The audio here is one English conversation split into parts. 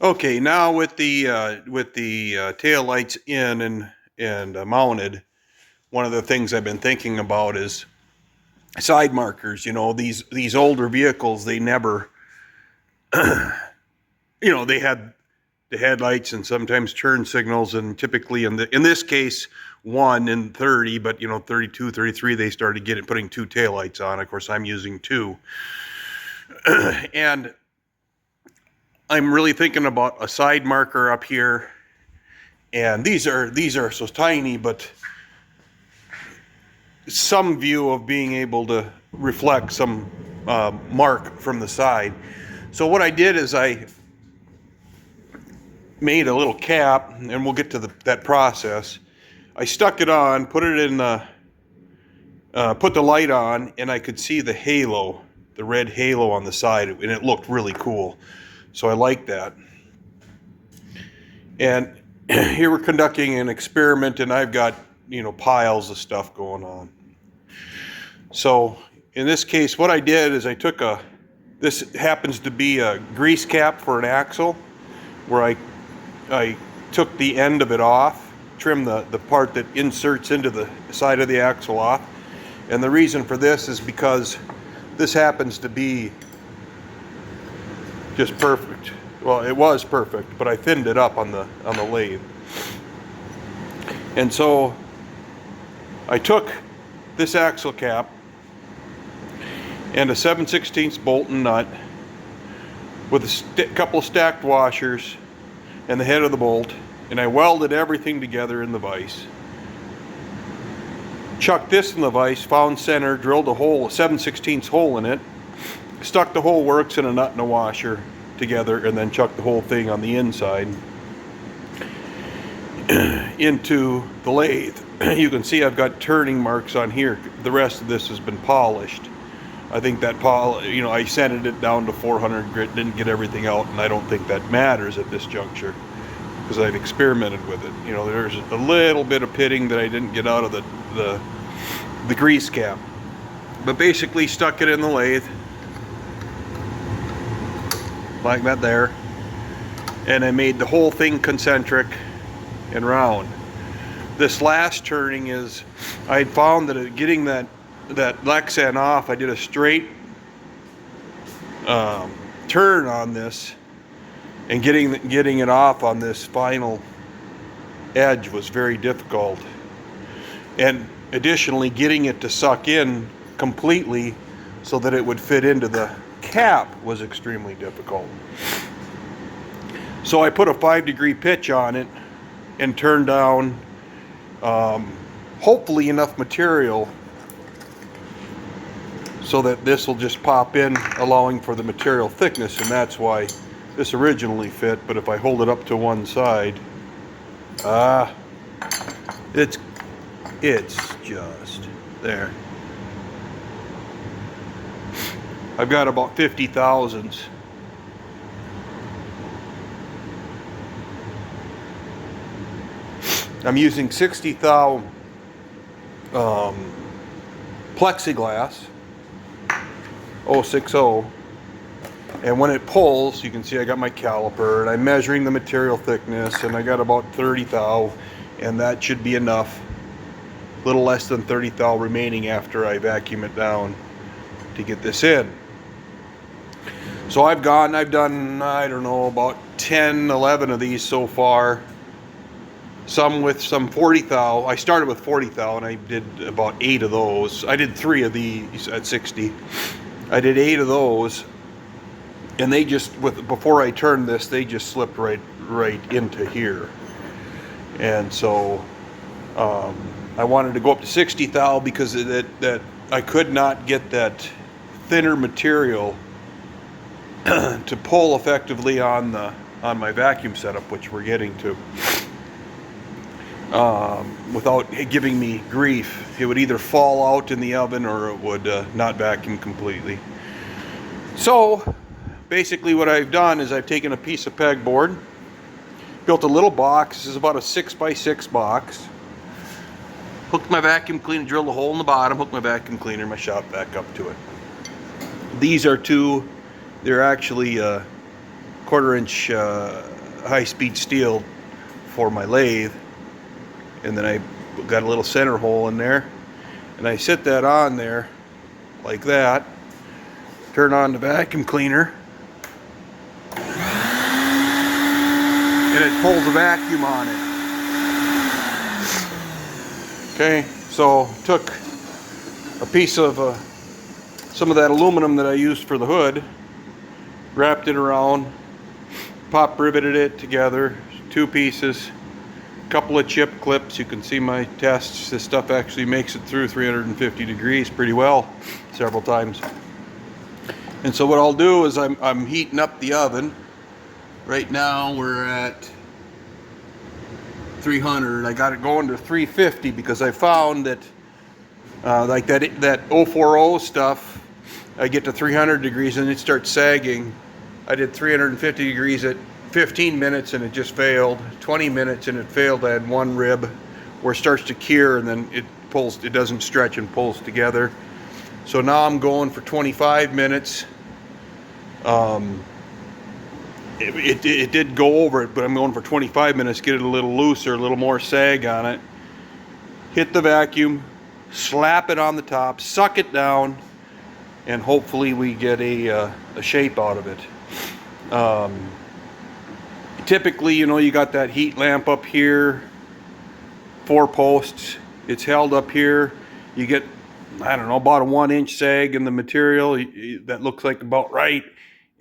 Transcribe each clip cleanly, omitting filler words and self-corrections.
Okay, now with the tail lights in and mounted, one of the things I've been thinking about is side markers. You know, these older vehicles, they never, they had the headlights and sometimes turn signals, and typically in this case 1 in 30, but 32, 33, they started putting 2 tail lights on. Of course, I'm using 2, and I'm really thinking about a side marker up here. And these are so tiny, but some view of being able to reflect some mark from the side. So what I did is I made a little cap, and we'll get to that process. I stuck it on, put it in put the light on, and I could see the halo, the red halo on the side, and it looked really cool. So I liked that. And here we're conducting an experiment, and I've got piles of stuff going on. So in this case, what I did is I took this happens to be a grease cap for an axle, where I took the end of it off, trimmed the part that inserts into the side of the axle off. And the reason for this is because this happens to be just perfect. Well, it was perfect, but I thinned it up on the lathe. And so I took this axle cap and a 7/16 bolt and nut with a couple of stacked washers and the head of the bolt, and I welded everything together in the vise. Chucked this in the vise, found center, drilled a 7/16 hole in it, stuck the whole works in a nut and a washer together, and then chucked the whole thing on the inside into the lathe. You can see I've got turning marks on here. The rest of this has been polished. I think that I sanded it down to 400 grit, didn't get everything out, and I don't think that matters at this juncture because I've experimented with it. There's a little bit of pitting that I didn't get out of the grease cap, but basically stuck it in the lathe like that there, and I made the whole thing concentric and round. This last turning is, I had found that getting that Lexan off, I did a straight turn on this, and getting it off on this final edge was very difficult, and additionally getting it to suck in completely so that it would fit into the cap was extremely difficult. So I put a 5-degree pitch on it and turned down hopefully enough material so that this will just pop in, allowing for the material thickness, and that's why this originally fit. But if I hold it up to one side, it's just there. I've got about 50 thousandths. I'm using 60 thou plexiglass 060, and when it pulls, you can see I got my caliper and I'm measuring the material thickness, and I got about 30 thou, and that should be enough. A little less than 30 thou remaining after I vacuum it down to get this in. So I've done, I don't know, about 10, 11 of these so far. Some with some 40 thou. I started with 40 thou and I did about 8 of those. I did 3 of these at 60. I did 8 of those, and they just, before I turned this, they just slipped right into here. And so I wanted to go up to 60 thou because that I could not get that thinner material to pull effectively on my vacuum setup, which we're getting to, without giving me grief. It would either fall out in the oven or it would not vacuum completely. So basically what I've done is I've taken a piece of pegboard, built a little box. This is about a 6x6 box. Hooked my vacuum cleaner, drilled a hole in the bottom, hooked my vacuum cleaner, my shop vac up to it. These are they're actually 1/4 inch high-speed steel for my lathe, and then I got a little center hole in there, and I sit that on there like that, turn on the vacuum cleaner, and it pulls a vacuum on it. Okay, so took a piece of some of that aluminum that I used for the hood, wrapped it around, pop riveted it together, 2 pieces, a couple of chip clips. You can see my tests. This stuff actually makes it through 350 degrees pretty well several times. And so what I'll do is I'm heating up the oven. Right now we're at 300. I got it going to 350 because I found that like that 040 stuff, I get to 300 degrees and it starts sagging. I did 350 degrees at 15 minutes and it just failed. 20 minutes and it failed. I had one rib where it starts to cure and then it doesn't stretch and pulls together. So now I'm going for 25 minutes. It did go over it, but I'm going for 25 minutes, get it a little looser, a little more sag on it. Hit the vacuum, slap it on the top, suck it down, and hopefully we get a shape out of it. Typically, you know, you got that heat lamp up here, 4 posts, it's held up here. You get, I don't know, about a 1-inch sag in the material. That looks like about right.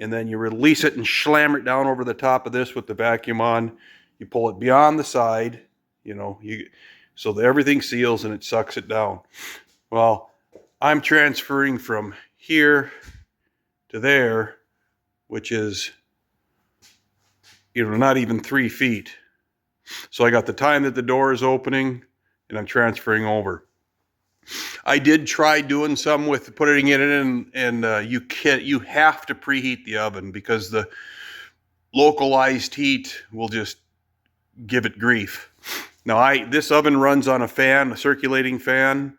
And then you release it and slam it down over the top of this with the vacuum on. You pull it beyond the side, you know, so that everything seals and it sucks it down. Well, I'm transferring from here to there, which is, you know, not even 3 feet. So I got the time that the door is opening and I'm transferring over. I did try doing some with putting it in, and you have to preheat the oven because the localized heat will just give it grief. Now this oven runs on a fan, a circulating fan,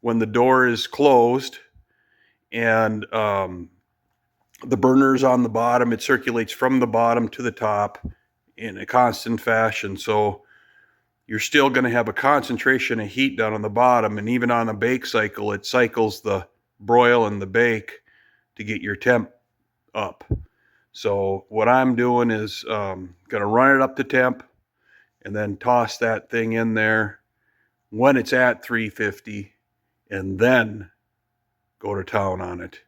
when the door is closed, and the burner's on the bottom. It circulates from the bottom to the top in a constant fashion. So you're still going to have a concentration of heat down on the bottom, and even on a bake cycle, it cycles the broil and the bake to get your temp up. So what I'm doing is going to run it up to temp and then toss that thing in there when it's at 350 and then go to town on it.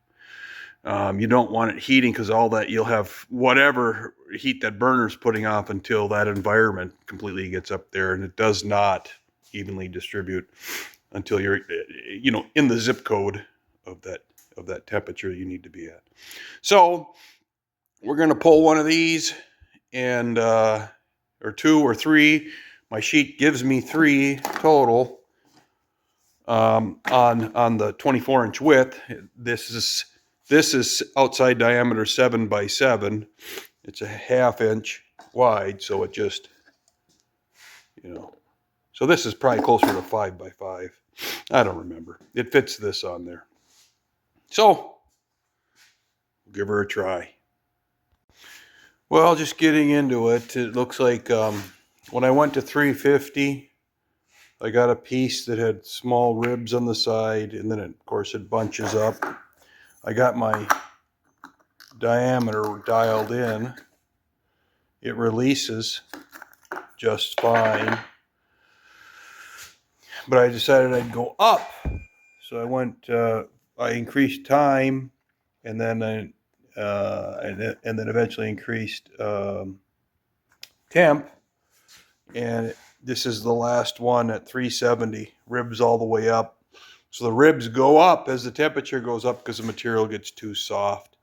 You don't want it heating because all that, you'll have whatever heat that burner's putting off until that environment completely gets up there, and it does not evenly distribute until you're, you know, in the zip code of that temperature you need to be at. So we're going to pull one of these, and or 2 or 3. My sheet gives me 3 total on the 24-inch width. This is outside diameter 7 by 7. It's a 1/2 inch wide, so it just, you know. So this is probably closer to 5 by 5. I don't remember. It fits this on there. So, give her a try. Well, just getting into it, it looks like when I went to 350, I got a piece that had small ribs on the side, and then of course it bunches up. I got my diameter dialed in. It releases just fine. But I decided I'd go up. So I went, I increased time, and then eventually increased temp. And this is the last one at 370, ribs all the way up. So the ribs go up as the temperature goes up because the material gets too soft.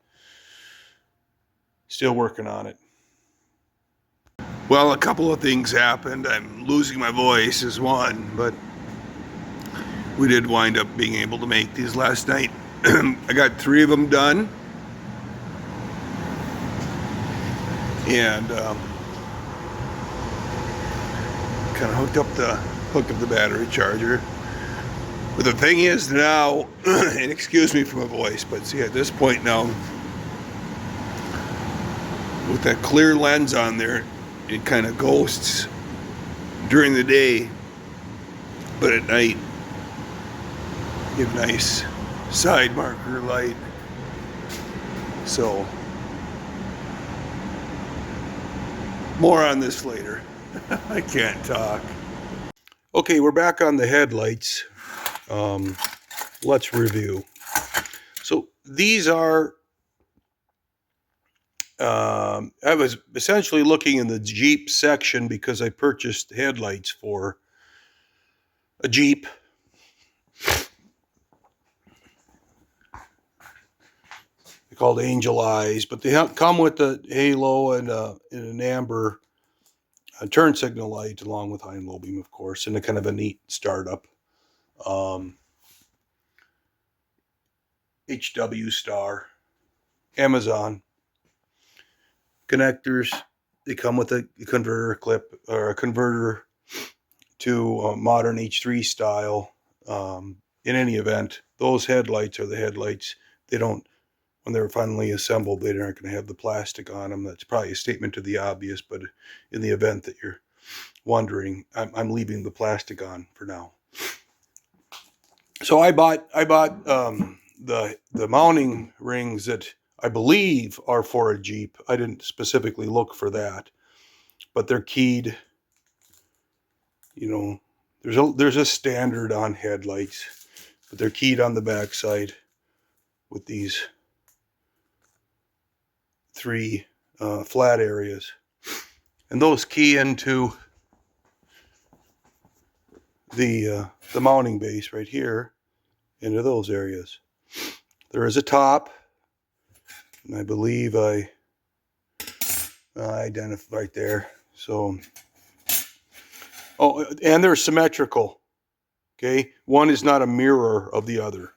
Still working on it. Well, a couple of things happened. I'm losing my voice is one, but we did wind up being able to make these last night. I got 3 of them done. And kind of hooked up the hook of the battery charger. But the thing is now, and excuse me for my voice, but see, at this point now, with with that clear lens on there, it kind of ghosts during the day, but at night, you have nice side marker light. So, more on this later. I can't talk. Okay, we're back on the headlights. Let's review. So these are, I was essentially looking in the Jeep section because I purchased headlights for a Jeep. They're called Angel Eyes, but they come with the halo and an amber turn signal light along with high and low beam, of course, and a kind of a neat startup. HW Star, Amazon connectors. They come with a converter clip or a converter to a modern H3 style. In any event, those headlights are the headlights. They don't, when they're finally assembled, they aren't going to have the plastic on them. That's probably a statement to the obvious, but in the event that you're wondering, I'm leaving the plastic on for now. So I bought the mounting rings that I believe are for a Jeep. I didn't specifically look for that, but they're keyed. You know, there's a standard on headlights, but they're keyed on the backside with these 3 flat areas, and those key into the mounting base right here, into those areas. There is a top, and I believe I identified right there. So, oh, and they're symmetrical. Okay, one is not a mirror of the other.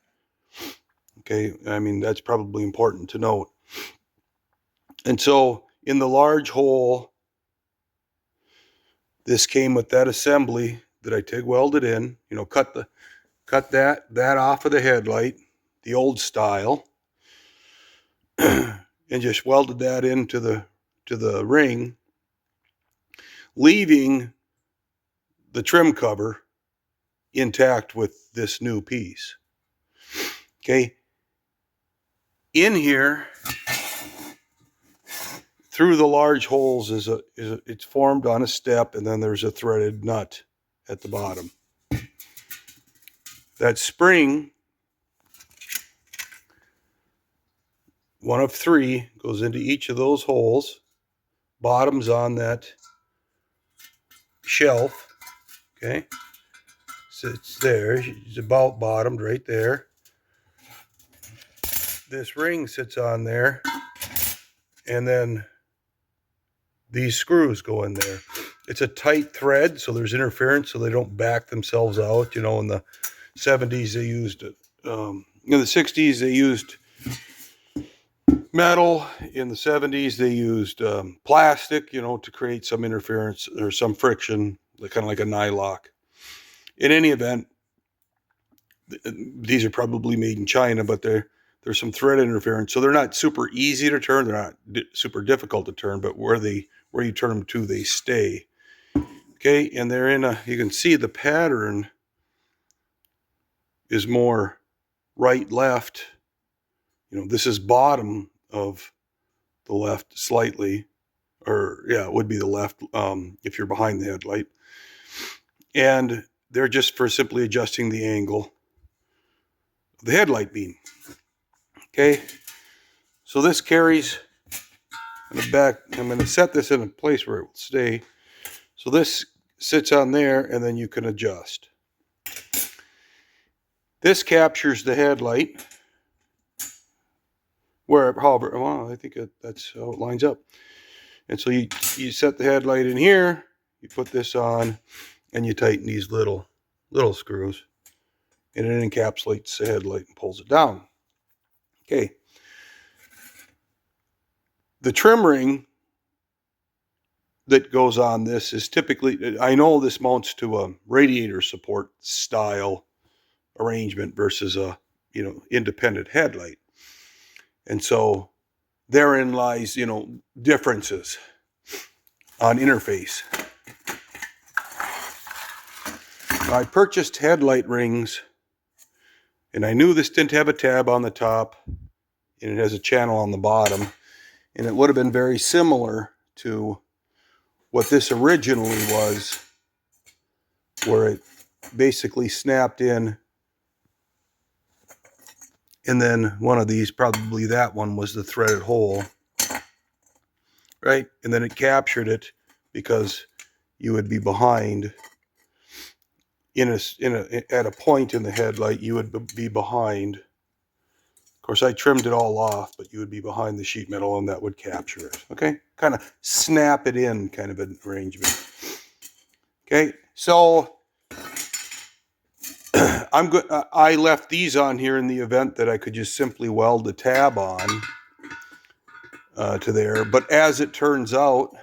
Okay, I mean, that's probably important to note. And so in the large hole, this came with that assembly that I TIG welded in. You know, cut that off of the headlight, the old style, and just welded that into the ring, leaving the trim cover intact with this new piece. Okay, in here, through the large holes it's formed on a step, and then there's a threaded nut at the bottom. That spring, one of 3, goes into each of those holes. Bottom's on that shelf. Okay, sits there. It's about bottomed right there. This ring sits on there, and then these screws go in there. It's a tight thread, so there's interference, so they don't back themselves out. You know, in the 70s they used it. In the 60s they used metal. In the 70s they used plastic, you know, to create some interference or some friction, kind of like a nylock. In any event, these are probably made in China, but there's some thread interference, so they're not super easy to turn. They're not super difficult to turn, but where you turn them to, they stay. Okay, and they're in a, you can see the pattern is more right, left. You know, this is bottom of the left slightly, or yeah, it would be the left if you're behind the headlight. And they're just for simply adjusting the angle of the headlight beam. Okay, so this carries in the back. I'm going to set this in a place where it will stay. So this sits on there, and then you can adjust. This captures the headlight, however, well, I think that's how it lines up. And so you set the headlight in here, you put this on, and you tighten these little screws, and it encapsulates the headlight and pulls it down. Okay. The trim ring that goes on this is typically, I know this mounts to a radiator support style arrangement versus a, you know, independent headlight. And so therein lies, differences on interface. I purchased headlight rings, and I knew this didn't have a tab on the top, and it has a channel on the bottom, and it would have been very similar to what this originally was, where it basically snapped in, and then one of these, probably that one, was the threaded hole, right? And then it captured it because you would be behind at a point in the headlight. You would be behind. Of course, I trimmed it all off, but you would be behind the sheet metal, and that would capture it. Okay, kind of snap it in, kind of an arrangement. Okay, so I'm good. I left these on here in the event that I could just simply weld the tab on to there. But as it turns out,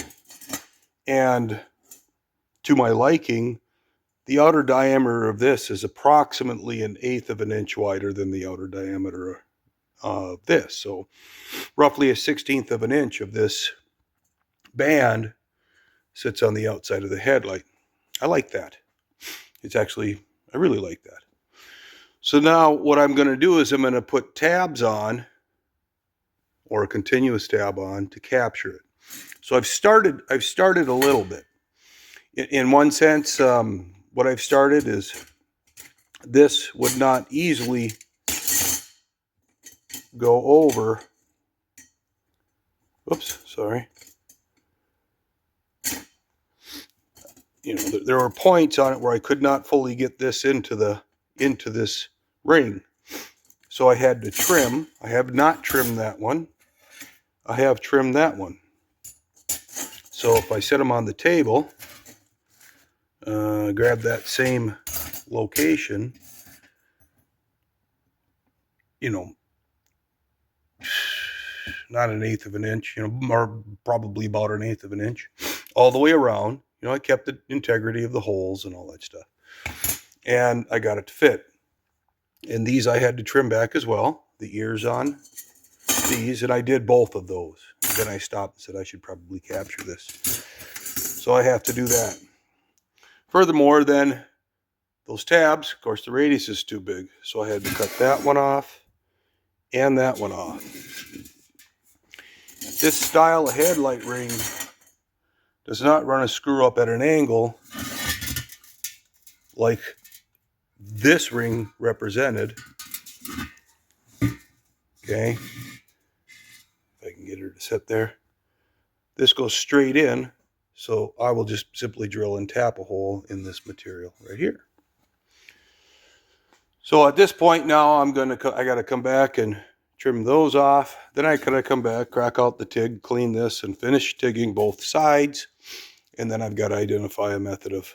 and to my liking, the outer diameter of this is approximately 1/8 of an inch wider than the outer diameter of this. So roughly 1/16 of an inch of this band sits on the outside of the headlight. I like that. I really like that. So now what I'm going to do is I'm going to put tabs on, or a continuous tab on, to capture it. So I've started a little bit. In one sense, what I've started is this would not easily go over. Oops, sorry. There were points on it where I could not fully get this into this ring. So I had to trim. I have not trimmed that one. I have trimmed that one. So if I set them on the table, grab that same location, not 1/8 of an inch, or probably about 1/8 of an inch, all the way around. I kept the integrity of the holes and all that stuff. And I got it to fit. And these I had to trim back as well, the ears on these, and I did both of those. And then I stopped and said I should probably capture this. So I have to do that. Furthermore, then, those tabs, of course, the radius is too big, so I had to cut that one off and that one off. This style of headlight ring does not run a screw up at an angle like this ring represented. Okay, if I can get her to sit there. This goes straight in, so I will just simply drill and tap a hole in this material right here. So at this point now, I got to come back and trim those off. Then I gotta come back, crack out the TIG, clean this, and finish TIGging both sides. And then I've got to identify a method of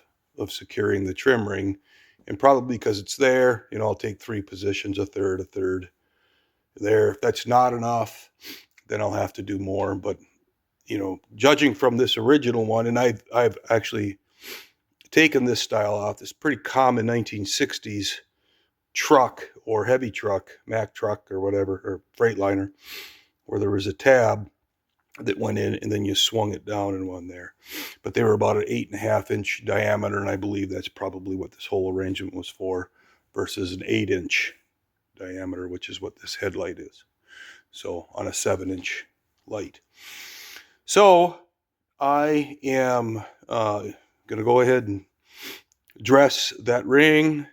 securing the trim ring. And probably because it's there, I'll take 3 positions, a third there. If that's not enough, then I'll have to do more. But, judging from this original one, and I've actually taken this style out, this pretty common 1960s truck or heavy truck, Mack truck or whatever, or Freightliner, where there was a tab that went in and then you swung it down and one there. But they were about an 8.5 inch diameter, and I believe that's probably what this whole arrangement was for, versus an 8 inch diameter, which is what this headlight is. So on a 7 inch light. So I am going to go ahead and dress that ring,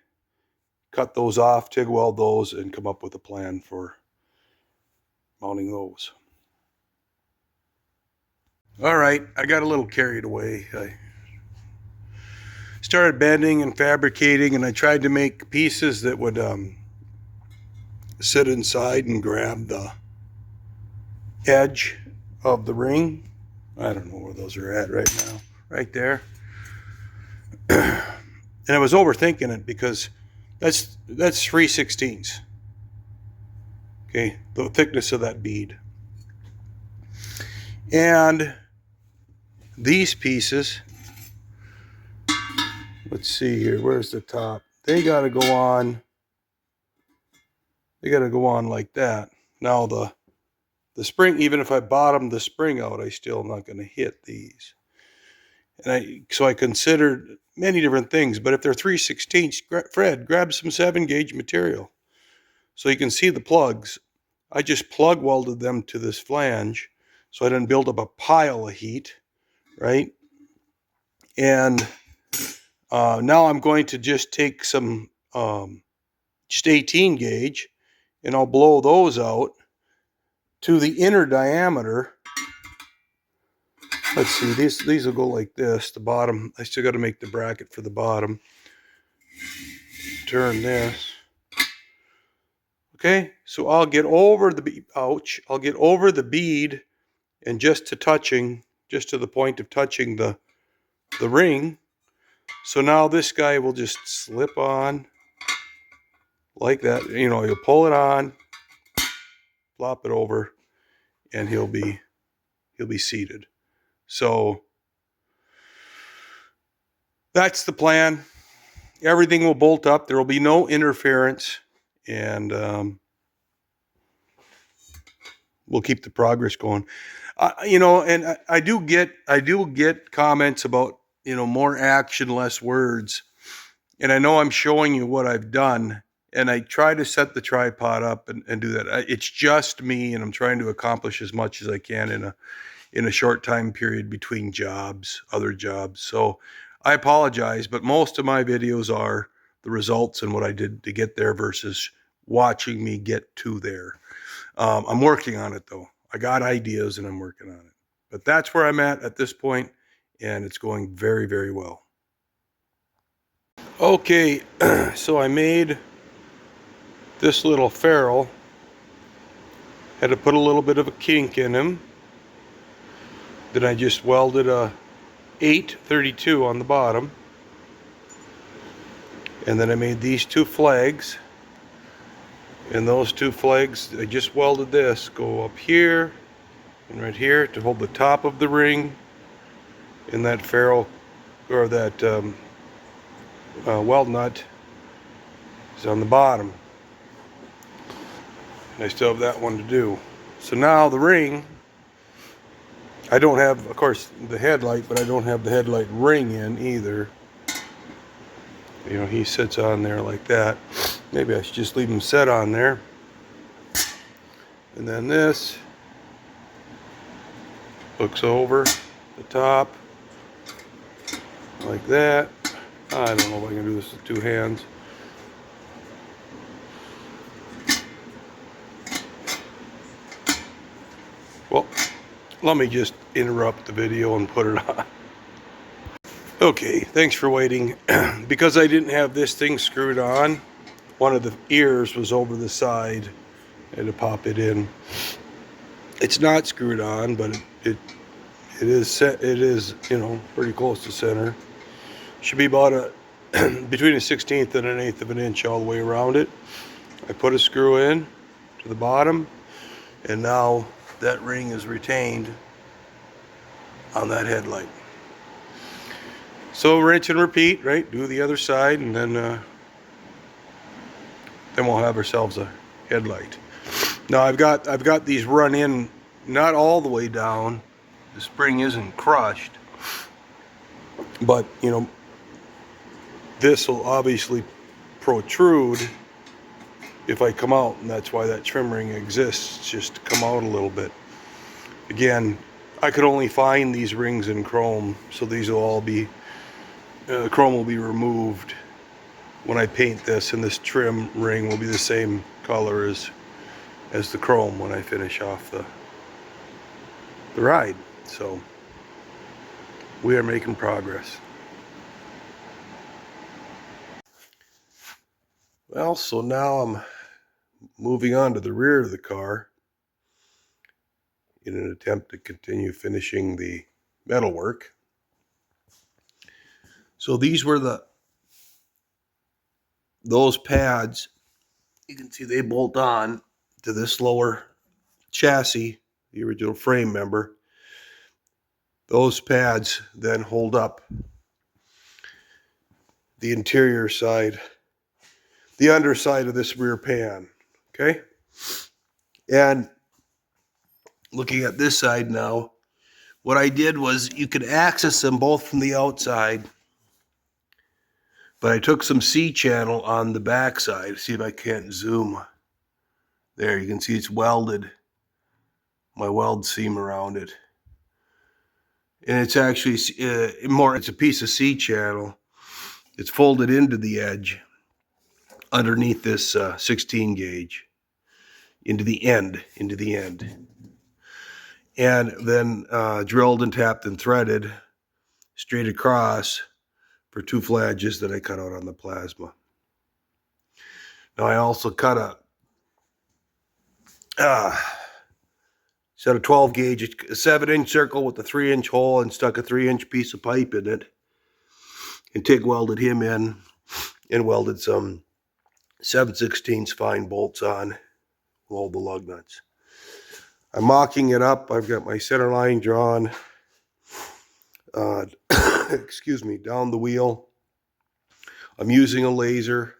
cut those off, TIG weld those, and come up with a plan for mounting those. All right, I got a little carried away. I started bending and fabricating, and I tried to make pieces that would sit inside and grab the edge of the ring. I don't know where those are at right now. Right there. And I was overthinking it because that's 3/16. Okay, the thickness of that bead. And these pieces, let's see here, where's the top? They got to go on like that. Now the The spring, even if I bottomed the spring out, I still am not going to hit these. And so I considered many different things, but if they're 3/16, Fred, grab some 7-gauge material. So you can see the plugs. I just plug welded them to this flange so I didn't build up a pile of heat, right? And now I'm going to just take some just 18 gauge and I'll blow those out to the inner diameter. Let's see, these will go like this. The bottom, I still got to make the bracket for the bottom. Turn this. Okay, so I'll get over the, I'll get over the bead and just to the point of touching the ring. So now this guy will just slip on like that. You know, you'll pull it on, flop it over, and he'll be seated. So that's the plan. Everything will bolt up. There will be no interference, and we'll keep the progress going. You know, and I do get comments about, you know, more action, less words. And I know I'm showing you what I've done, and I try to set the tripod up and do that. It's just me, and I'm trying to accomplish as much as I can in a short time period between other jobs. So I apologize, but most of my videos are the results and what I did to get there versus watching me get to there. I'm working on it though. I got ideas and I'm working on it. But that's where I'm at this point, and it's going very, very well. Okay, so I made this little ferrule. Had to put a little bit of a kink in him. Then I just welded a 832 on the bottom. And then I made these 2 flags. And those 2 flags, I just welded this, go up here and right here to hold the top of the ring. And that ferrule, or that weld nut, is on the bottom. And I still have that one to do. So now the ring, I don't have, of course, the headlight, but I don't have the headlight ring in either. You know, he sits on there like that. Maybe I should just leave him set on there. And then this hooks over the top like that. I don't know if I can do this with 2 hands. Well, let me just interrupt the video and put it on. Okay, thanks for waiting. Because I didn't have this thing screwed on, one of the ears was over the side. I had to pop it in. It's not screwed on, but it is set. It is, you know, pretty close to center. Should be about between a 1/16 and an 1/8 of an inch all the way around it. I put a screw in to the bottom, and now that ring is retained on that headlight. So rinse and repeat, right? Do the other side, and then we'll have ourselves a headlight. Now I've got these run in, not all the way down. The spring isn't crushed, but you know, this will obviously protrude if I come out, and that's why that trim ring exists, just to come out a little bit. Again, I could only find these rings in chrome, so these will all be, chrome will be removed when I paint this, and this trim ring will be the same color as the chrome when I finish off the ride. So we are making progress. Well, so now I'm moving on to the rear of the car in an attempt to continue finishing the metalwork. So these were those pads. You can see they bolt on to this lower chassis, the original frame member. Those pads then hold up the interior side, the underside of this rear pan, okay? And looking at this side now, what I did was you could access them both from the outside, but I took some C-channel on the back side. See if I can't zoom. There, you can see it's welded, my weld seam around it. And it's actually it's a piece of C-channel. It's folded into the edge underneath this 16 gauge into the end. And then drilled and tapped and threaded straight across for 2 flanges that I cut out on the plasma. Now I also cut a set a 12 gauge, a 7-inch circle with a 3-inch hole, and stuck a 3-inch piece of pipe in it, and TIG welded him in, and welded some 7/16 fine bolts on, all the lug nuts. I'm mocking it up. I've got my center line drawn, excuse me, down the wheel. I'm using a laser,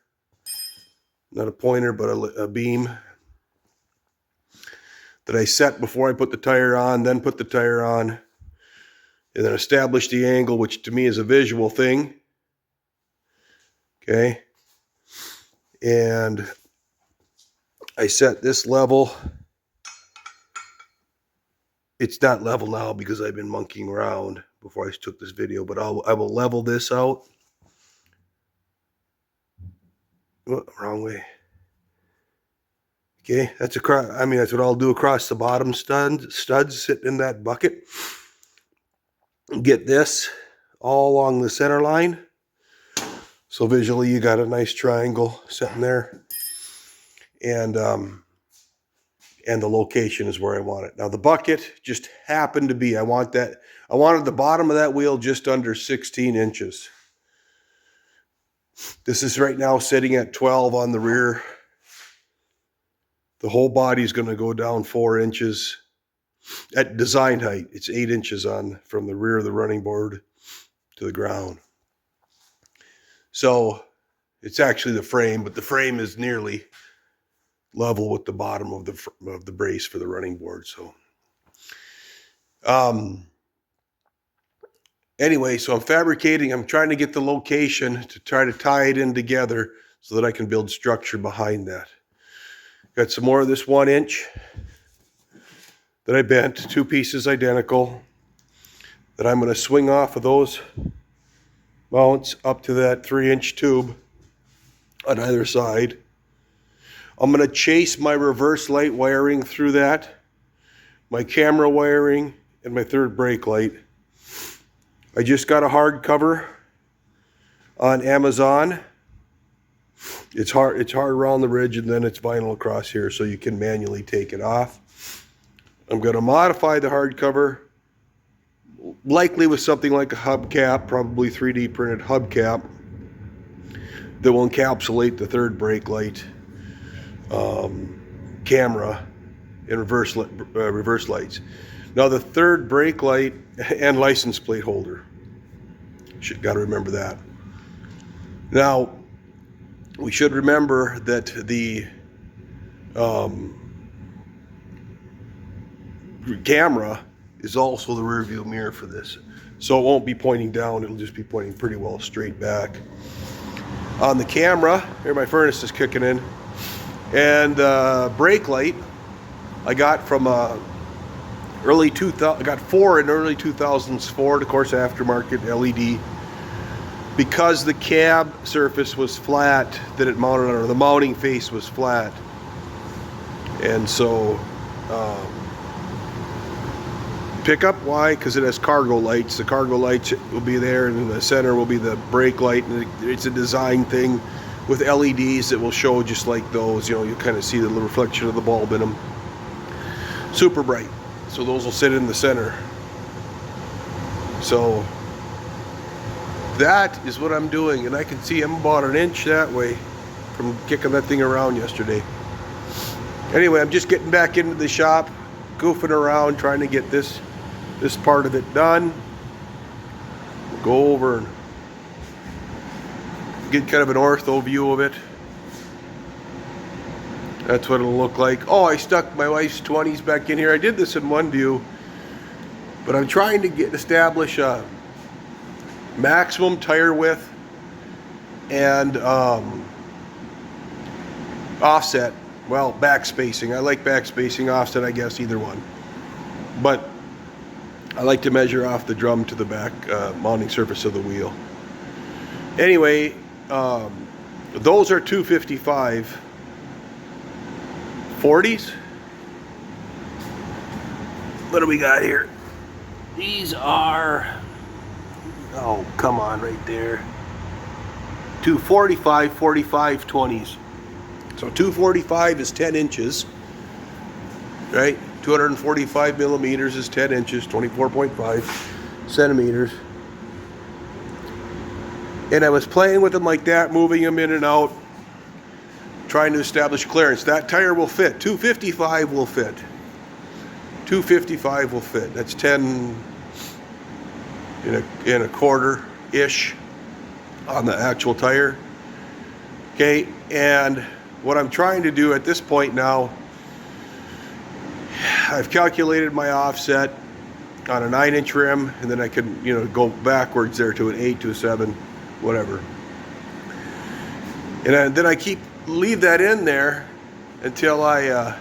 not a pointer, but a beam that I set before I put the tire on, then put the tire on, and then establish the angle, which to me is a visual thing. Okay. And I set this level. It's not level now because I've been monkeying around before I took this video, but I will level this out. Oh, wrong way. Okay, that's across. I mean, that's what I'll do across the bottom studs sitting in that bucket. Get this all along the center line. So visually, you got a nice triangle sitting there, and the location is where I want it. Now the bucket just happened to be. I wanted the bottom of that wheel just under 16 inches. This is right now sitting at 12 on the rear. The whole body is going to go down 4 inches at design height. It's 8 inches on from the rear of the running board to the ground. So it's actually the frame, but the frame is nearly level with the bottom of the brace for the running board. So anyway, so I'm fabricating. I'm trying to get the location to try to tie it in together so that I can build structure behind that. Got some more of this 1 inch that I bent, 2 pieces identical, that I'm going to swing off of those mounts up to that 3-inch tube on either side. I'm going to chase my reverse light wiring through that, my camera wiring, and my third brake light. I just got a hard cover on Amazon. It's hard around the ridge, and then it's vinyl across here, so you can manually take it off. I'm going to modify the hardcover, likely with something like a hubcap, probably 3D printed hubcap, that will encapsulate the third brake light, camera, and reverse lights. Now the third brake light and license plate holder. Got to remember that. Now, we should remember that the camera is also the rear view mirror for this. So it won't be pointing down, it'll just be pointing pretty well straight back. On the camera, here my furnace is kicking in, and brake light I got from early 2000. I got 4 in early 2000s Ford, of course, aftermarket LED. Because the cab surface was flat that it mounted on, or the mounting face was flat, and so pickup, why? Because it has cargo lights. The cargo lights will be there, and in the center will be the brake light, and it's a design thing with LEDs that will show just like those. You know, you kind of see the little reflection of the bulb in them. Super bright. So those will sit in the center. So that is what I'm doing, and I can see I'm about 1 inch that way from kicking that thing around yesterday. Anyway, I'm just getting back into the shop, goofing around, trying to get this part of it done. We'll go over and get kind of an ortho view of it. That's what it'll look like. Oh, I stuck my wife's 20s back in here. I did this in one view, but I'm trying to establish a maximum tire width and offset. Well, back spacing. I like back spacing, offset, I guess, either one. But I like to measure off the drum to the back mounting surface of the wheel. Anyway, those are 255 40s. What do we got here? These are, oh, come on, right there. 245 45 20s. So 245 is 10 inches, right? 245 millimeters is 10 inches, 24.5 centimeters. And I was playing with them like that, moving them in and out, trying to establish clearance. That tire will fit. 255 will fit. 255 will fit. That's 10 in a quarter-ish on the actual tire. Okay, and what I'm trying to do at this point now, I've calculated my offset on a 9-inch rim, and then I can, go backwards there to an 8, to a 7, whatever. And then I leave that in there until I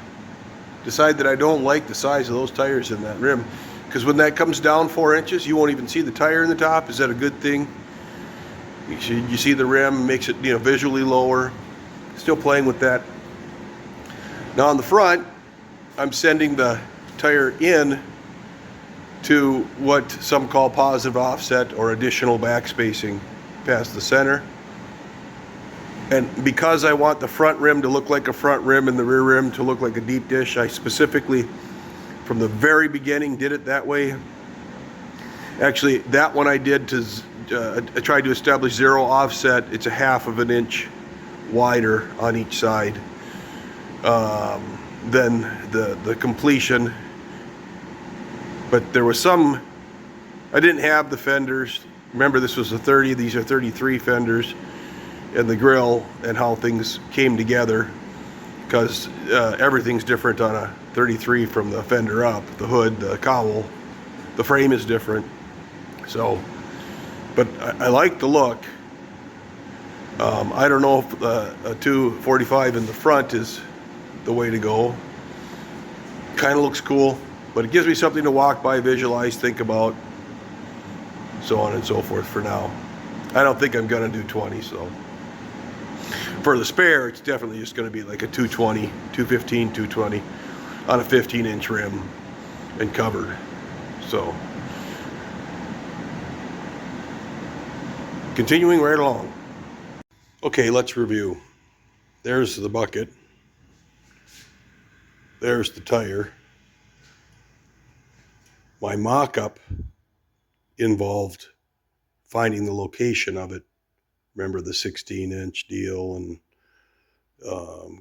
decide that I don't like the size of those tires in that rim. Because when that comes down 4 inches, you won't even see the tire in the top. Is that a good thing? You see the rim, makes it visually lower. Still playing with that. Now on the front, I'm sending the tire in to what some call positive offset or additional back spacing past the center. And because I want the front rim to look like a front rim and the rear rim to look like a deep dish, I specifically, from the very beginning, did it that way. Actually, that one I did to, I tried to establish zero offset. It's a 1/2 inch wider on each side than the completion. But there was some, I didn't have the fenders. Remember, this was a 30, these are 33 fenders. And the grill and how things came together, because everything's different on a 33 from the fender up. The hood, the cowl, the frame is different. So, but I like the look. I don't know if a 245 in the front is the way to go. Kind of looks cool, but it gives me something to walk by, visualize, think about, so on and so forth for now. I don't think I'm gonna do 20, so. For the spare, it's definitely just going to be like a 220, 215, 220 on a 15-inch rim and covered. So, continuing right along. Okay, let's review. There's the bucket. There's the tire. My mock-up involved finding the location of it. Remember the 16-inch deal and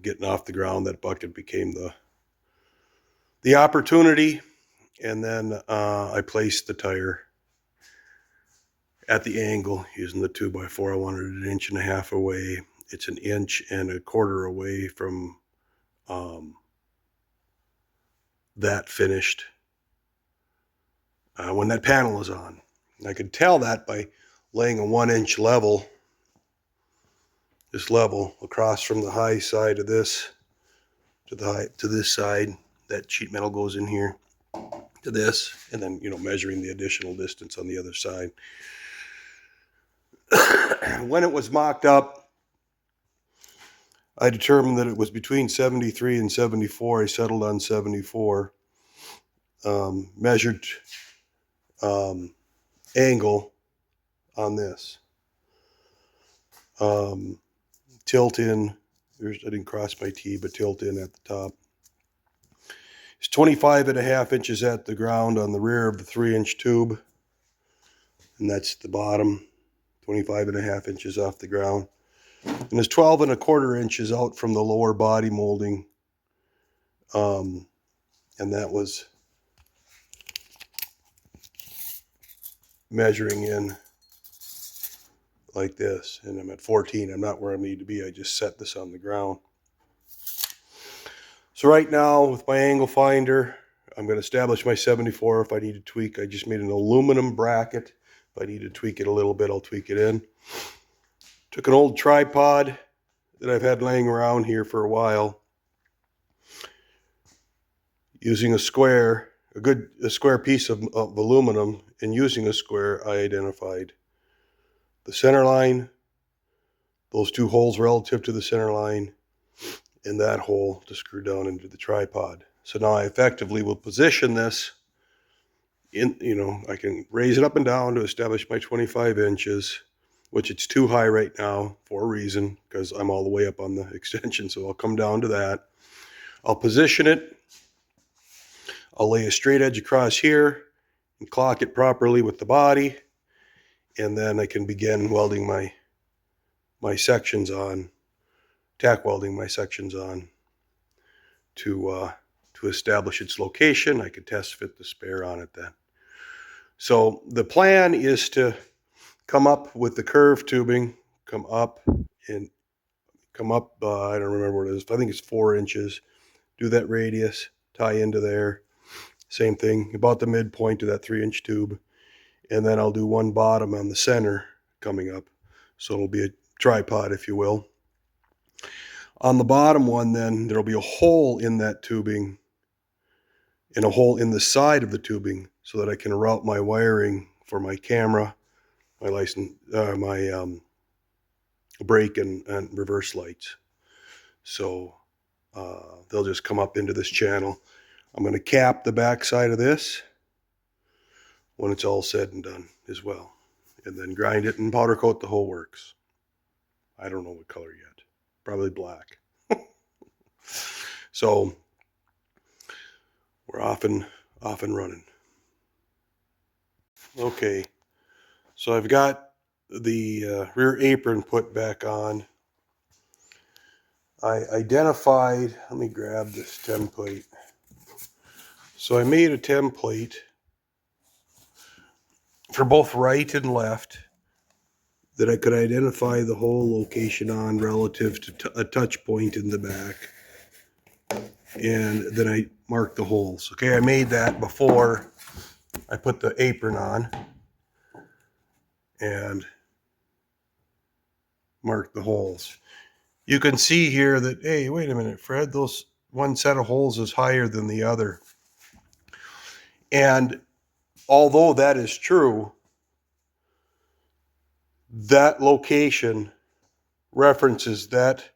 getting off the ground. That bucket became the opportunity. And then I placed the tire at the angle using the 2x4. I wanted it 1.5 inches away. It's 1 1/4 inch away from that finished when that panel is on. And I could tell that by laying a 1-inch level, this level across from the high side of this to this side. That sheet metal goes in here to this, and then measuring the additional distance on the other side. When it was mocked up, I determined that it was between 73 and 74. I settled on 74. Measured angle on this. Tilt in, I didn't cross my T, but tilt in at the top. It's 25.5 inches at the ground on the rear of the 3-inch tube. And that's the bottom, 25.5 inches off the ground. And it's 12.25 inches out from the lower body molding. And that was measuring in like this, and I'm at 14. I'm not where I need to be. I just set this on the ground. So right now with my angle finder, I'm going to establish my 74. If I need to tweak, I just made an aluminum bracket. If I need to tweak it a little bit, I'll tweak it in. Took an old tripod that I've had laying around here for a while. Using a square piece of aluminum, and using a square, I identified the center line, those two holes relative to the center line, and that hole to screw down into the tripod. So now I effectively will position this in, I can raise it up and down to establish my 25 inches, which it's too high right now for a reason, because I'm all the way up on the extension. So I'll come down to that. I'll position it. I'll lay a straight edge across here and clock it properly with the body. And then I can begin welding my sections on, tack welding my sections on to establish its location. I could test fit the spare on it then. So the plan is to come up with the curved tubing, come up, I don't remember what it is, I think it's 4 inches, do that radius, tie into there, same thing, about the midpoint of that 3-inch tube, and then I'll do one bottom on the center coming up, so it'll be a tripod, if you will. On the bottom one, then, there'll be a hole in that tubing and a hole in the side of the tubing so that I can route my wiring for my camera, my brake and reverse lights. So they'll just come up into this channel. I'm going to cap the back side of this when it's all said and done as well, and then grind it and powder coat the whole works. I don't know what color yet, probably black. So we're off and running. Okay, so I've got the rear apron put back on. I identified, let me grab this template. So I made a template for both right and left that I could identify the hole location on relative to a touch point in the back. And then I marked the holes. Okay, I made that before I put the apron on and marked the holes. You can see here that, hey, wait a minute, Fred, those one set of holes is higher than the other. And although that is true, that location references that,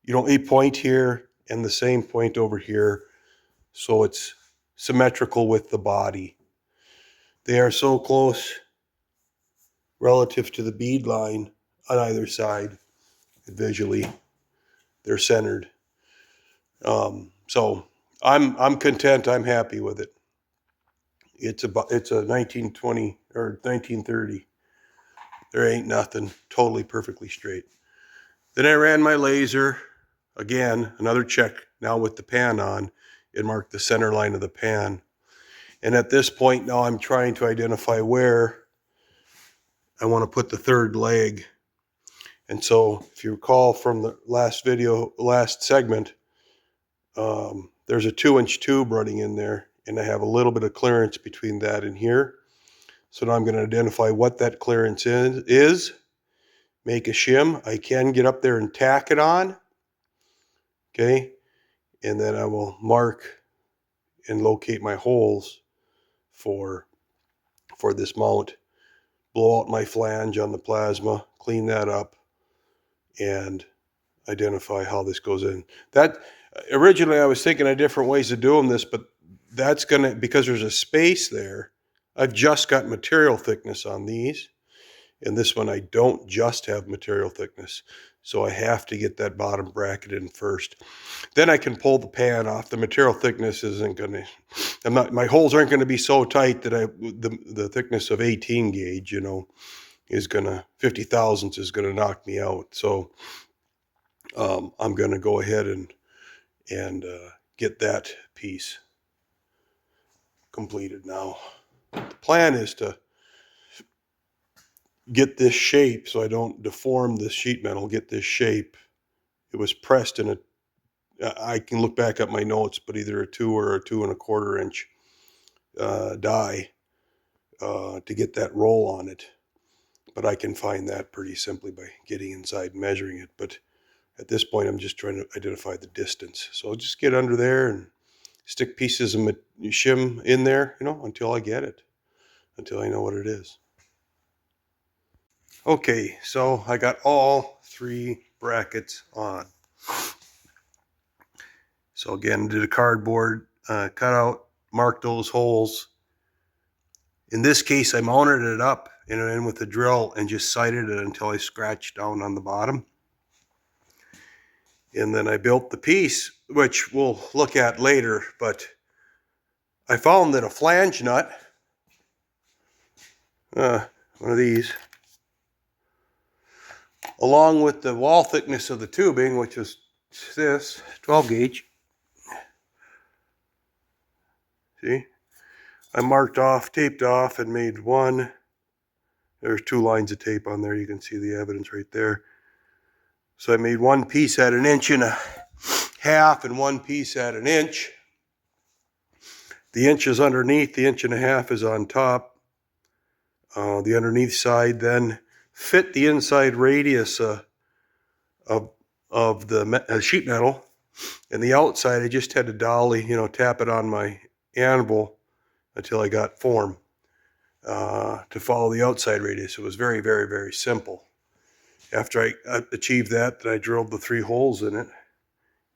a point here and the same point over here. So it's symmetrical with the body. They are so close relative to the bead line on either side. Visually, they're centered. So I'm content. I'm happy with it. It's a 1920 or 1930. There ain't nothing. Totally perfectly straight. Then I ran my laser again, another check now with the pan on. It marked the center line of the pan. And at this point now I'm trying to identify where I want to put the third leg. And so if you recall from the last segment, there's a 2-inch tube running in there, and I have a little bit of clearance between that and here. So now I'm going to identify what that clearance is, make a shim. I can get up there and tack it on. Okay. And then I will mark and locate my holes for this mount, blow out my flange on the plasma, clean that up, and identify how this goes in. That originally I was thinking of different ways of doing this, but that's gonna, because there's a space there, I've just got material thickness on these, and this one I don't just have material thickness, so I have to get that bottom bracket in first. Then I can pull the pan off. The material thickness isn't gonna, my holes aren't gonna be so tight that the thickness of 18 gauge, is gonna, 50 thousandths is gonna knock me out. So I'm gonna go ahead and get that piece completed now. The plan is to get this shape so I don't deform this sheet metal, get this shape. It was pressed in I can look back at my notes, but either a 2 or a 2 1/4 inch die to get that roll on it. But I can find that pretty simply by getting inside and measuring it. But at this point, I'm just trying to identify the distance. So I'll just get under there and stick pieces of shim in there, until I get it, until I know what it is. Okay, so I got all 3 brackets on. So again, did a cardboard cutout, marked those holes. In this case, I mounted it up in with the drill and just sighted it until I scratched down on the bottom. And then I built the piece, which we'll look at later, but I found that a flange nut, one of these, along with the wall thickness of the tubing, which is this 12 gauge. See, I marked off, taped off, and made one. There's 2 lines of tape on there. You can see the evidence right there. So I made one piece at 1.5 inches and one piece at 1 inch. The inch is underneath, the 1.5 inches is on top. The underneath side then fit the inside radius of the sheet metal, and the outside I just had to dolly, tap it on my anvil until I got form to follow the outside radius. It was very, very, very simple. After I achieved that, I drilled the 3 holes in it,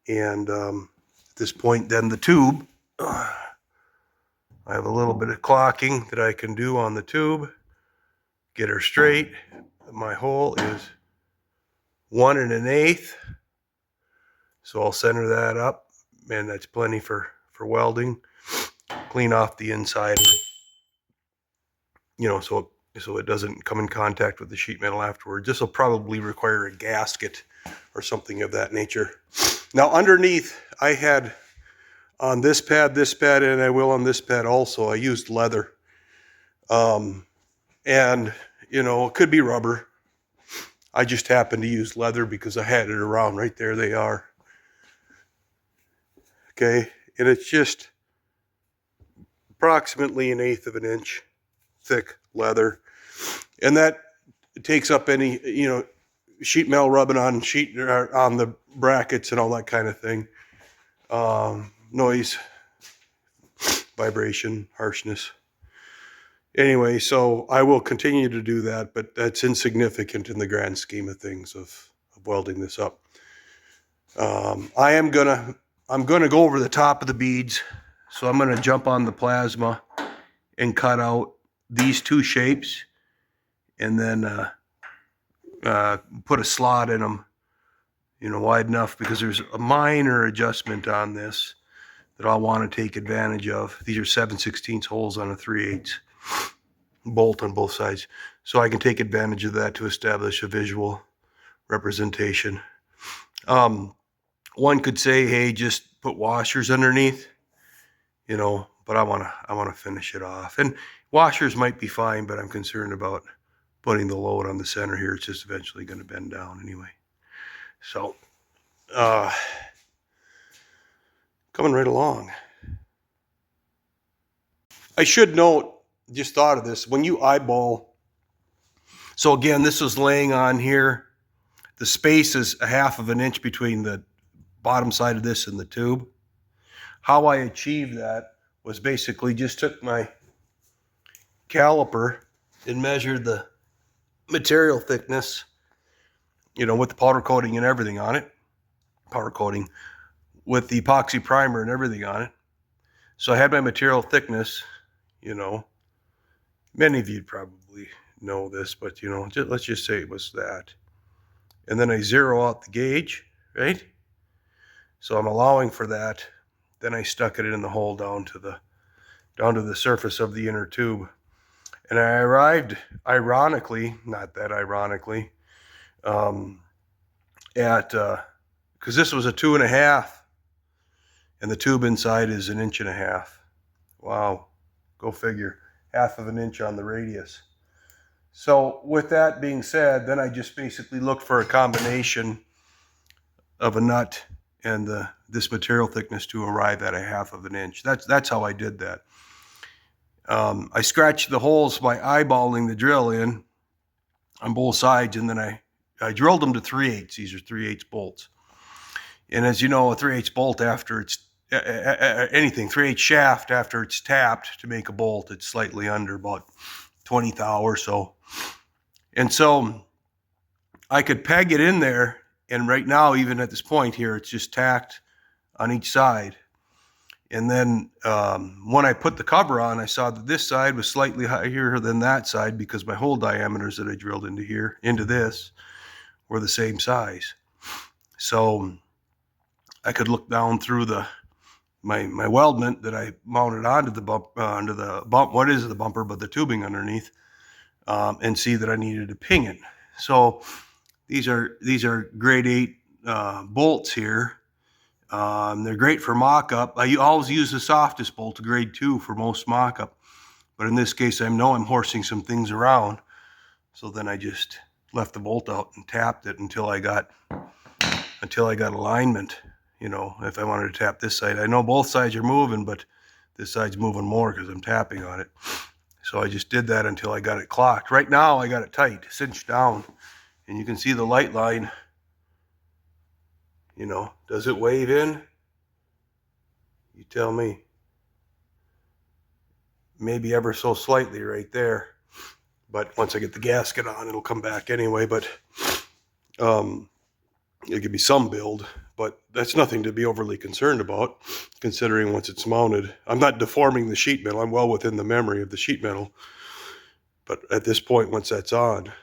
and at this point then the tube, I have a little bit of clocking that I can do on the tube, get her straight. My hole is 1 1/8, so I'll center that up, and that's plenty for welding. Clean off the inside, so it doesn't come in contact with the sheet metal afterwards. This will probably require a gasket or something of that nature. Now underneath, I had on this pad, and I will on this pad also, I used leather. And, it could be rubber. I just happened to use leather because I had it around. Right there they are. Okay, and it's just approximately 1/8 inch thick leather. And that takes up any, sheet metal rubbing on on the brackets and all that kind of thing. Noise, vibration, harshness. Anyway, so I will continue to do that, but that's insignificant in the grand scheme of things of welding this up. I'm gonna go over the top of the beads, so I'm gonna jump on the plasma and cut out these 2 shapes, and then put a slot in them, wide enough, because there's a minor adjustment on this that I'll want to take advantage of. These are 7/16 holes on a 3/8 bolt on both sides, so I can take advantage of that to establish a visual representation. One could say, hey, just put washers underneath, but I want to finish it off. And washers might be fine, but I'm concerned about putting the load on the center here. It's just eventually going to bend down anyway. So, coming right along. I should note, just thought of this, when you eyeball, so again, this was laying on here. The space is 1/2 inch between the bottom side of this and the tube. How I achieved that was basically just took my caliper and measured the material thickness, with the powder coating and everything on it, powder coating with the epoxy primer and everything on it. So I had my material thickness, many of you probably know this, but let's just say it was that. And then I zero out the gauge, right? So I'm allowing for that. Then I stuck it in the hole down to the surface of the inner tube. And I arrived, ironically, not that ironically, at, because this was a 2.5, and the tube inside is 1.5 inches. Wow, go figure, 1/2 inch on the radius. So with that being said, then I just basically looked for a combination of a nut and this material thickness to arrive at a 1/2 of an inch. That's how I did that. I scratched the holes by eyeballing the drill in on both sides, and then I drilled them to 3/8. These are 3/8 bolts. And as you know, a 3/8 bolt after it's anything 3/8 shaft after it's tapped to make a bolt, it's slightly under about 20 thou or so. And so I could peg it in there, and right now, even at this point here, it's just tacked on each side. And then when I put the cover on, I saw that this side was slightly higher than that side because my hole diameters that I drilled into here, into this, were the same size. So I could look down through my weldment that I mounted onto the bump, what is the bumper, but the tubing underneath, and see that I needed to ping it. So these are grade 8 bolts here. They're great for mock-up. I always use the softest bolt, grade 2, for most mock-up. But in this case, I know I'm horsing some things around. So then I just left the bolt out and tapped it until I got alignment. You know, if I wanted to tap this side, I know both sides are moving, but this side's moving more because I'm tapping on it. So I just did that until I got it clocked. Right now, I got it tight, cinched down, and you can see the light line. You know, does it wave in? You tell me. Maybe ever so slightly right there. But once I get the gasket on, it'll come back anyway. But it could be some build, but that's nothing to be overly concerned about, considering once it's mounted. I'm not deforming the sheet metal. I'm well within the memory of the sheet metal. But at this point, once that's on,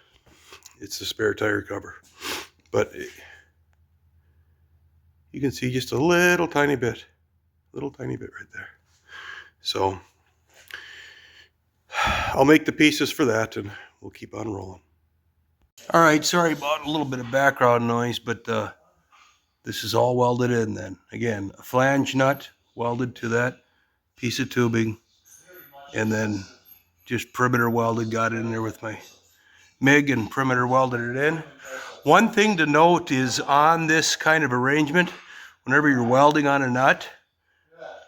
it's the spare tire cover. But you can see just a little tiny bit right there. So I'll make the pieces for that, and we'll keep on rolling. All right, sorry about a little bit of background noise, but this is all welded in then. Again, a flange nut welded to that piece of tubing, and then just perimeter welded, got in there with my MIG and perimeter welded it in. One thing to note is on this kind of arrangement, whenever you're welding on a nut,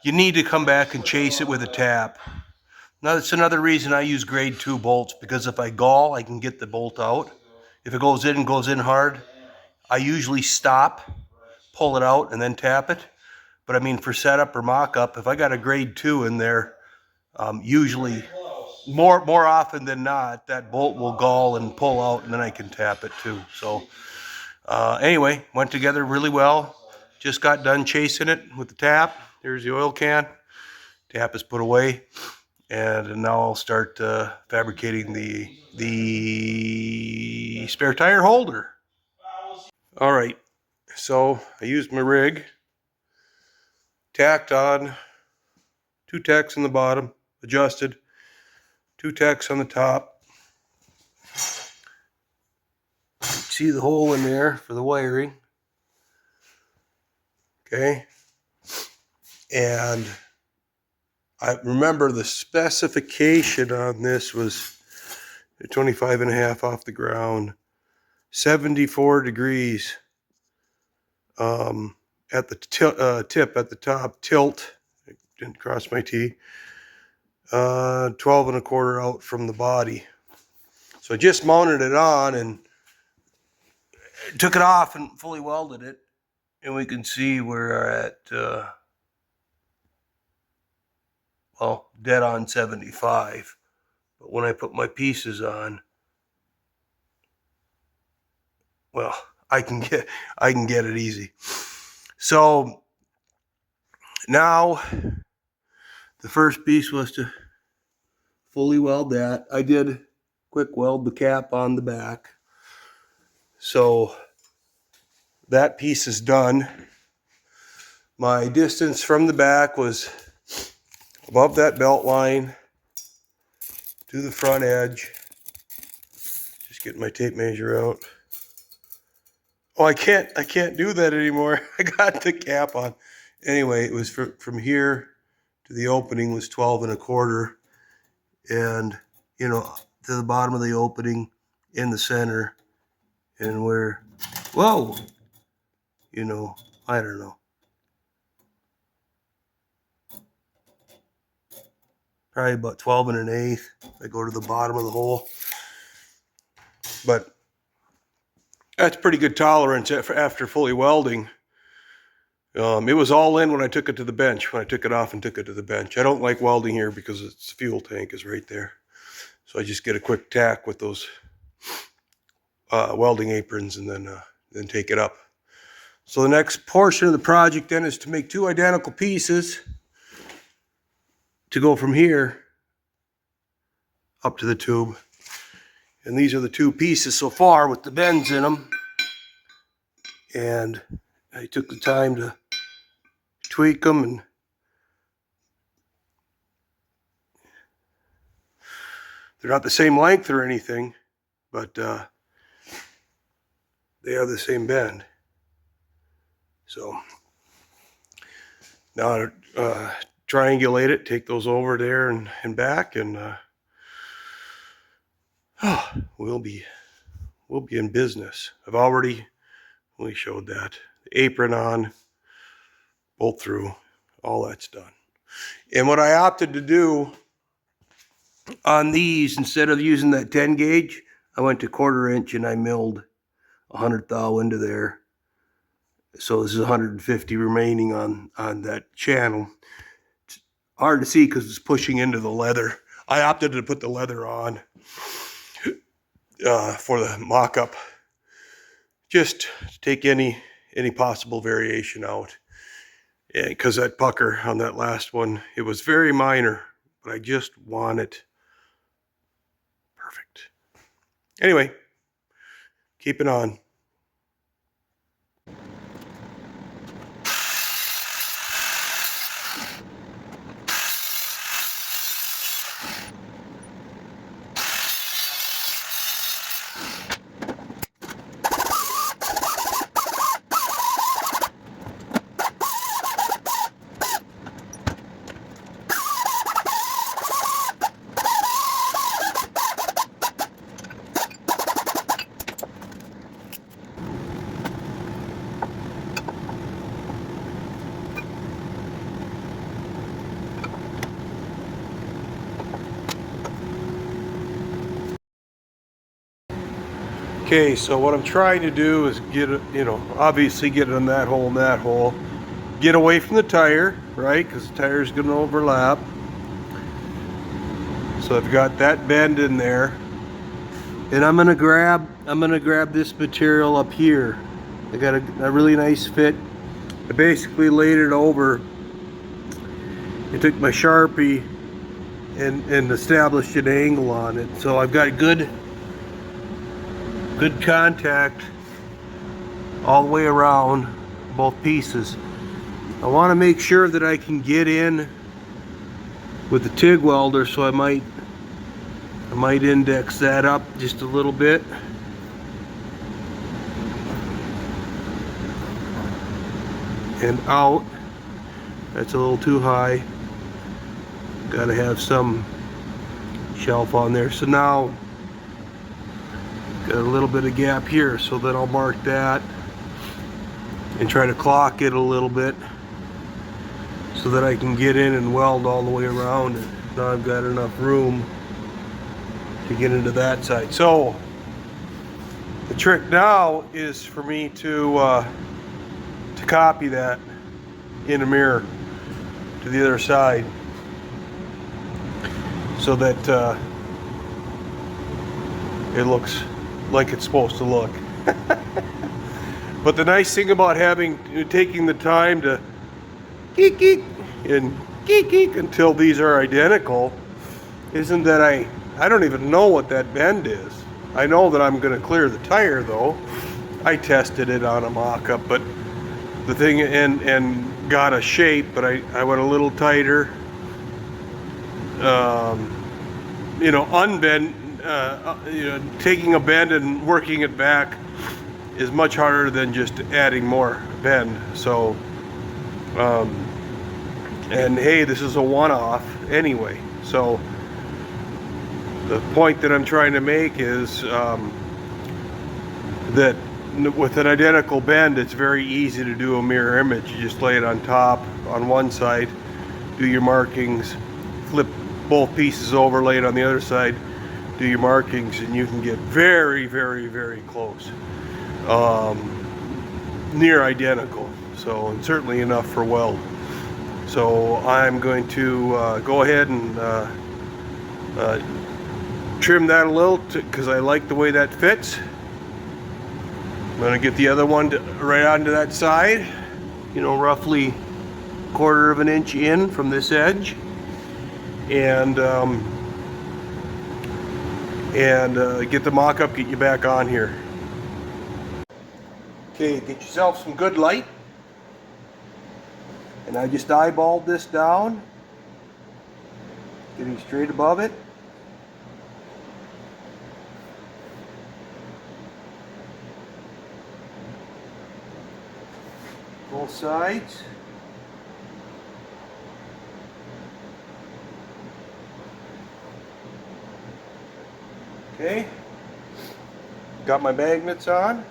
you need to come back and chase it with a tap. Now, that's another reason I use grade 2 bolts, because if I gall, I can get the bolt out. If it goes in hard, I usually stop, pull it out, and then tap it. But I mean, for setup or mock-up, if I got a grade 2 in there, usually, more often than not, that bolt will gall and pull out, and then I can tap it too. So anyway, went together really well. Just got done chasing it with the tap. Here's the oil can. Tap is put away. And now I'll start fabricating the spare tire holder. All right, so I used my rig, tacked on 2 tacks on the bottom, adjusted, 2 tacks on the top. See the hole in there for the wiring. Okay, and I remember the specification on this was 25.5 off the ground, 74 degrees at the tip at the top, tilt, didn't cross my T, 12.25 out from the body. So I just mounted it on and took it off and fully welded it, and we can see we're at well, dead on 75. But when I put my pieces on, well, I can get it easy. So now the first piece was to fully weld that. I did quick weld the cap on the back. So that piece is done. My distance from the back was above that belt line to the front edge. Just getting my tape measure out. Oh, I can't do that anymore. I got the cap on. Anyway, it was from here to the opening was 12.25, and you know, to the bottom of the opening in the center, and where, whoa, you know, I don't know. probably about 12 1/8. I go to the bottom of the hole. But that's pretty good tolerance after fully welding. It was all in when I took it to the bench, when I took it off and took it to the bench. I don't like welding here because its fuel tank is right there. So I just get a quick tack with those welding aprons and then take it up. So the next portion of the project then is to make 2 identical pieces to go from here up to the tube. And these are the 2 pieces so far with the bends in them. And I took the time to tweak them, and they're not the same length or anything, but they have the same bend. So now triangulate it, take those over there and back, and we'll be in business. I've already showed that. The apron on, bolt through, all that's done. And what I opted to do on these, instead of using that 10 gauge, I went to 1/4 inch and I milled 100 thou into there. So this is 150 remaining on that channel. It's hard to see because it's pushing into the leather. I opted to put the leather on for the mock-up, just to take any possible variation out. Because that pucker on that last one, it was very minor, but I just want it perfect. Anyway, keep it on. Okay, so what I'm trying to do is get it, obviously get it in that hole and that hole. Get away from the tire, right? Because the tire is going to overlap. So I've got that bend in there. And I'm gonna grab this material up here. I got a really nice fit. I basically laid it over. I took my Sharpie and established an angle on it. So I've got good contact all the way around both pieces. I want to make sure that I can get in with the TIG welder, so I might index that up just a little bit. And out. That's a little too high. Got to have some shelf on there. So now got a little bit of gap here, so then I'll mark that and try to clock it a little bit so that I can get in and weld all the way around it. Now I've got enough room to get into that side. So the trick now is for me to copy that in a mirror to the other side, so that it looks like it's supposed to look. But the nice thing about taking the time to geek and geek until these are identical isn't that I don't even know what that bend is. I know that I'm going to clear the tire though. I tested it on a mock-up, but the thing and got a shape, but I went a little tighter. Unbend. Taking a bend and working it back is much harder than just adding more bend. So, and hey, this is a one-off anyway. So the point that I'm trying to make is that with an identical bend, it's very easy to do a mirror image. You just lay it on top on one side, do your markings, flip both pieces overlaid on the other side, do your markings, and you can get very, very, very close. Near identical. So, and certainly enough for weld. So I'm going to go ahead and trim that a little because I like the way that fits. I'm going to get the other one right onto that side, you know, roughly 1/4 of an inch in from this edge, and get the mock-up, get you back on here. Okay, get yourself some good light. And I just eyeballed this down, getting straight above it. Both sides. Okay. Got my magnets on.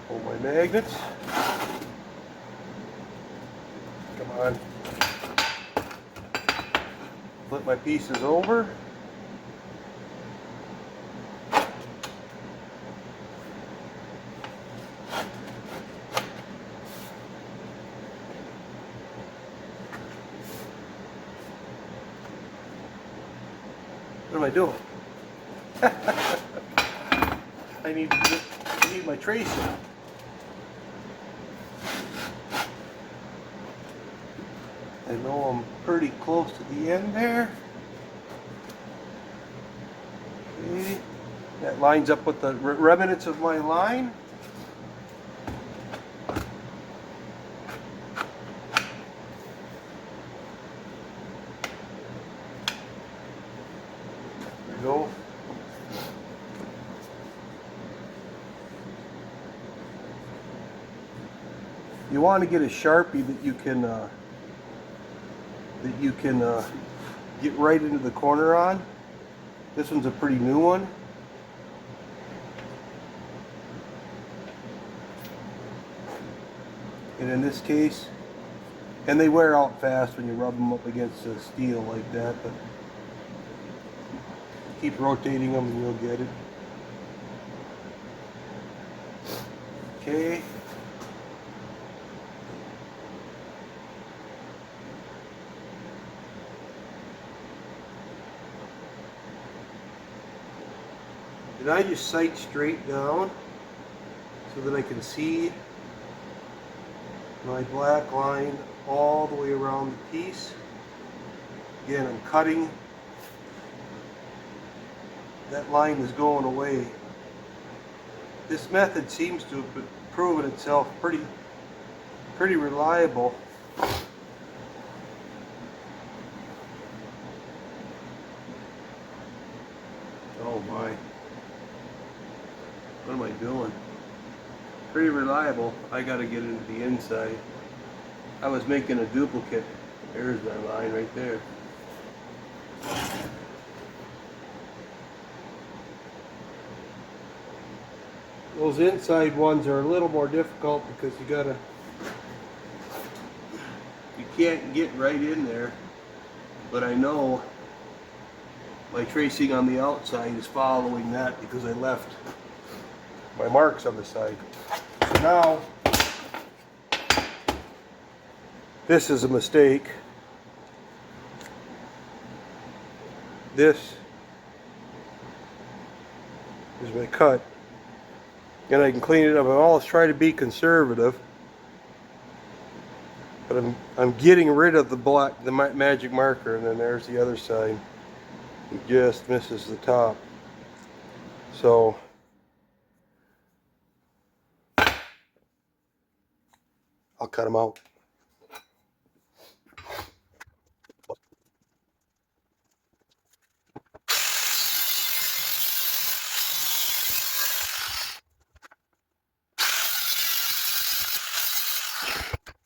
Pull my magnets. Come on. Flip my pieces over. What am I doing? I need my tracer. I know I'm pretty close to the end there. Okay. That lines up with the remnants of my line. There we go. You want to get a Sharpie that you can get right into the corner on. This one's a pretty new one. And in this case, and they wear out fast when you rub them up against the steel like that, but keep rotating them and you'll get it. Okay. And I just sight straight down so that I can see my black line all the way around the piece. Again, I'm cutting. That line is going away. This method seems to have proven itself pretty reliable. Oh my. What am I doing? Pretty reliable. I gotta get into the inside. I was making a duplicate. There's my line right there. Those inside ones are a little more difficult because you can't get right in there. But I know my tracing on the outside is following that because I left my marks on the side. So now, this is a mistake. This is my cut. And I can clean it up. I always try to be conservative. But I'm getting rid of the magic marker, and then there's the other side. It just misses the top. So I'll cut them out.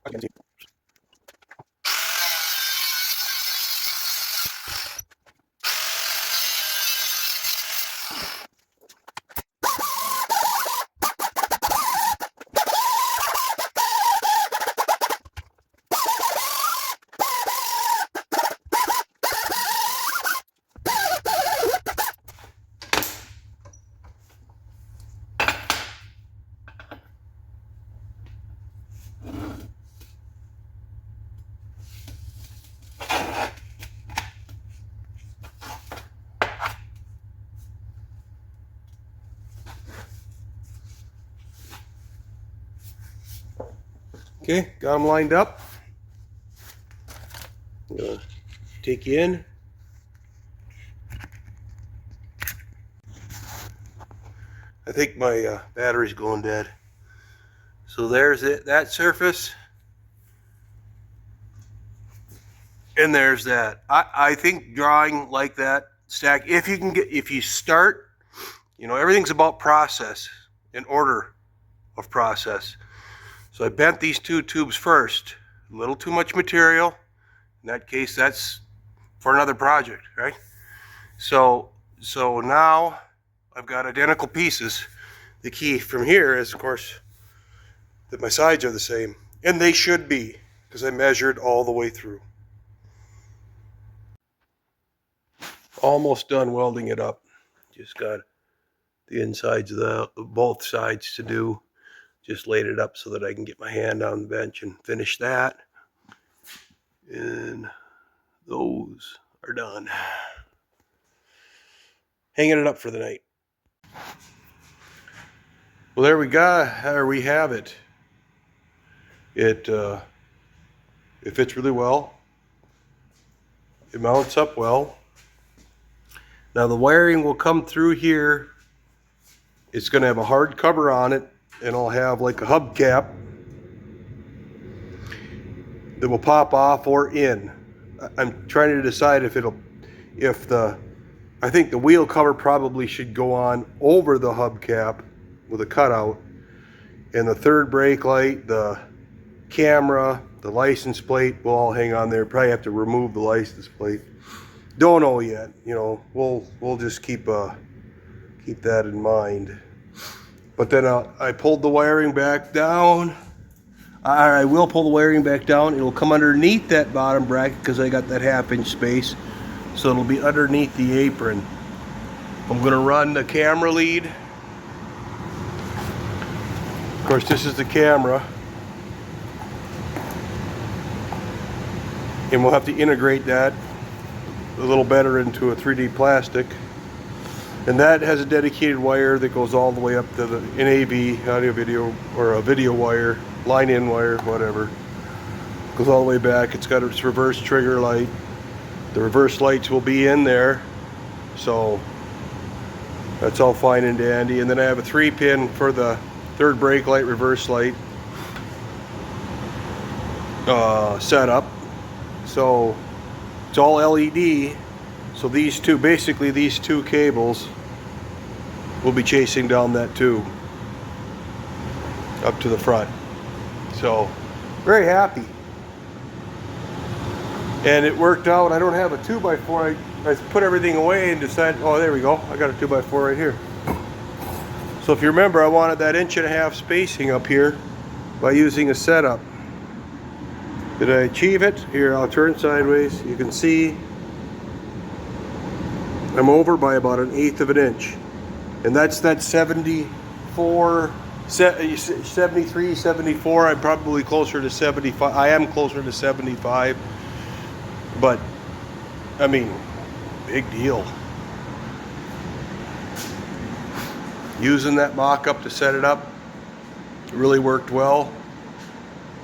I can see. Okay, got them lined up. I'm gonna take you in. I think my battery's going dead. So there's it, that surface. And there's that. I think drawing like that, stack, if you start, everything's about process and order of process. So I bent these two tubes first. A little too much material. In that case, that's for another project, right? So now I've got identical pieces. The key from here is, of course, that my sides are the same. And they should be, because I measured all the way through. Almost done welding it up. Just got the insides of both sides to do. Just laid it up so that I can get my hand on the bench and finish that. And those are done. Hanging it up for the night. Well, there we go. There we have it. It fits really well. It mounts up well. Now the wiring will come through here. It's going to have a hard cover on it, and I'll have like a hubcap that will pop off or in. I'm trying to decide I think the wheel cover probably should go on over the hubcap with a cutout, and the third brake light, the camera, the license plate will all hang on there. Probably have to remove the license plate. Don't know yet. We'll just keep that in mind. But then I pulled the wiring back down. I will pull the wiring back down. It'll come underneath that bottom bracket because I got that 1/2-inch space. So it'll be underneath the apron. I'm going to run the camera lead. Of course, this is the camera. And we'll have to integrate that a little better into a 3D plastic. And that has a dedicated wire that goes all the way up to the NAV, audio video, or a video wire, line in wire, whatever. Goes all the way back. It's got its reverse trigger light. The reverse lights will be in there. So that's all fine and dandy. And then I have a 3-pin for the third brake light, reverse light setup. So it's all LED. So these two cables will be chasing down that tube up to the front. So very happy. And it worked out. I don't have a 2x4. I put everything away and decided, oh, there we go. I got a 2x4 right here. So if you remember, I wanted that 1.5-inch spacing up here by using a setup. Did I achieve it? Here, I'll turn sideways. You can see I'm over by about 1/8 of an inch. And that's that 73, 74. I'm probably closer to 75. I am closer to 75. But, I mean, big deal. Using that mock-up to set it up, it really worked well.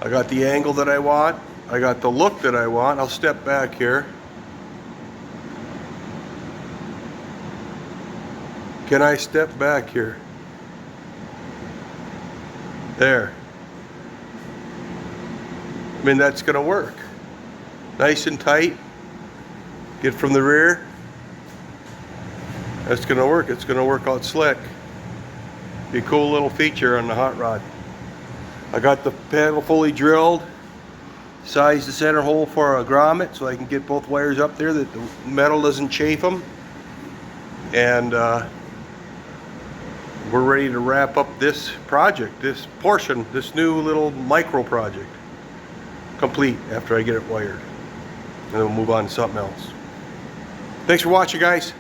I got the angle that I want. I got the look that I want. I'll step back here. Can I step back here? There. I mean, that's gonna work. Nice and tight. Get from the rear. That's gonna work. It's gonna work out slick. Be a cool little feature on the hot rod. I got the panel fully drilled. Sized the center hole for a grommet so I can get both wires up there that the metal doesn't chafe them. And we're ready to wrap up this project, this portion, this new little micro project. Complete after I get it wired. And then we'll move on to something else. Thanks for watching, guys.